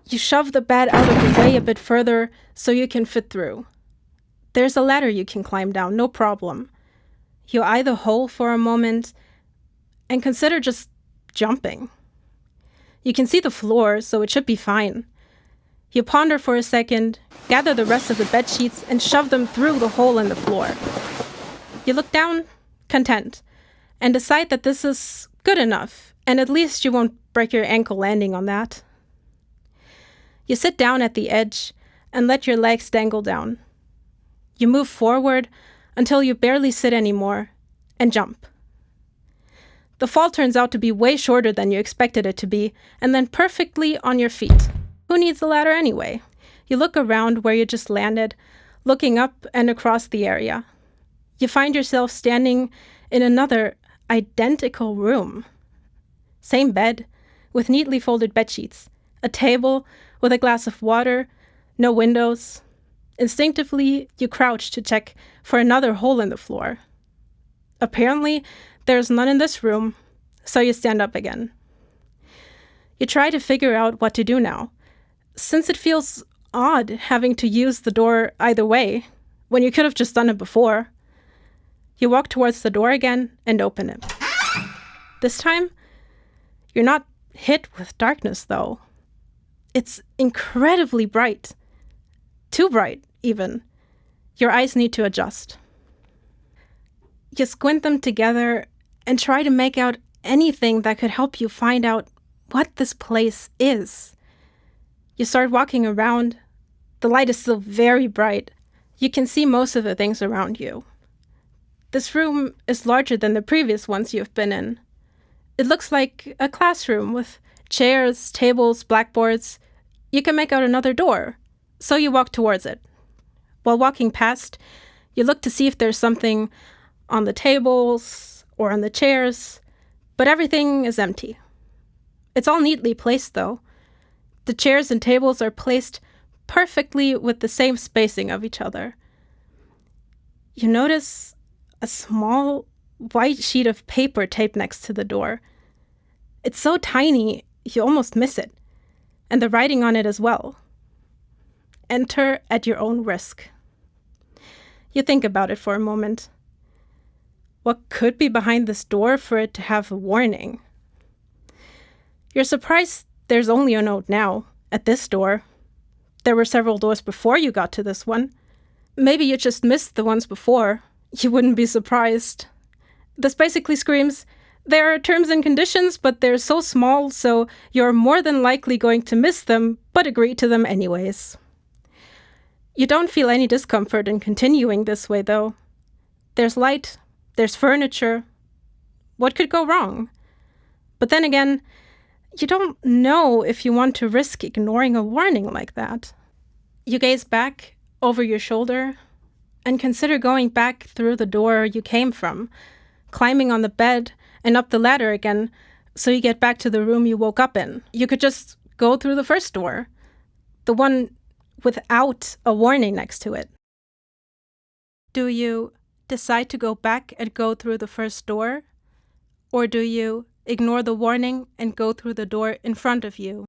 You shove the bed out of the way a bit further so you can fit through. There's a ladder you can climb down, no problem. You eye the hole for a moment and consider just jumping. You can see the floor, so it should be fine. You ponder for a second, gather the rest of the bed sheets, and shove them through the hole in the floor. You look down, content, and decide that this is good enough, and at least you won't break your ankle landing on that. You sit down at the edge and let your legs dangle down. You move forward until you barely sit anymore, and jump. The fall turns out to be way shorter than you expected it to be, and then perfectly on your feet. Who needs a ladder anyway? You look around where you just landed, looking up and across the area. You find yourself standing in another identical room. Same bed, with neatly folded bedsheets, a table with a glass of water, no windows. Instinctively, you crouch to check for another hole in the floor. Apparently, there's none in this room, so you stand up again. You try to figure out what to do now, since it feels odd having to use the door either way, when you could have just done it before. You walk towards the door again and open it. This time, you're not hit with darkness, though. It's incredibly bright. Too bright, even. Your eyes need to adjust. You squint them together and try to make out anything that could help you find out what this place is. You start walking around. The light is still very bright. You can see most of the things around you. This room is larger than the previous ones you've been in. It looks like a classroom with chairs, tables, blackboards. You can make out another door, so you walk towards it. While walking past, you look to see if there's something on the tables or on the chairs, but everything is empty. It's all neatly placed, though. The chairs and tables are placed perfectly with the same spacing of each other. You notice a small white sheet of paper taped next to the door. It's so tiny, you almost miss it, and the writing on it as well. Enter at your own risk. You think about it for a moment. What could be behind this door for it to have a warning? You're surprised there's only a note now, at this door. There were several doors before you got to this one. Maybe you just missed the ones before. You wouldn't be surprised. This basically screams, there are terms and conditions, but they're so small, so you're more than likely going to miss them, but agree to them anyways. You don't feel any discomfort in continuing this way, though. There's light, there's furniture. What could go wrong? But then again, you don't know if you want to risk ignoring a warning like that. You gaze back over your shoulder and consider going back through the door you came from, climbing on the bed and up the ladder again so you get back to the room you woke up in. You could just go through the first door, the one without a warning next to it. Do you decide to go back and go through the first door? Or do you ignore the warning and go through the door in front of you?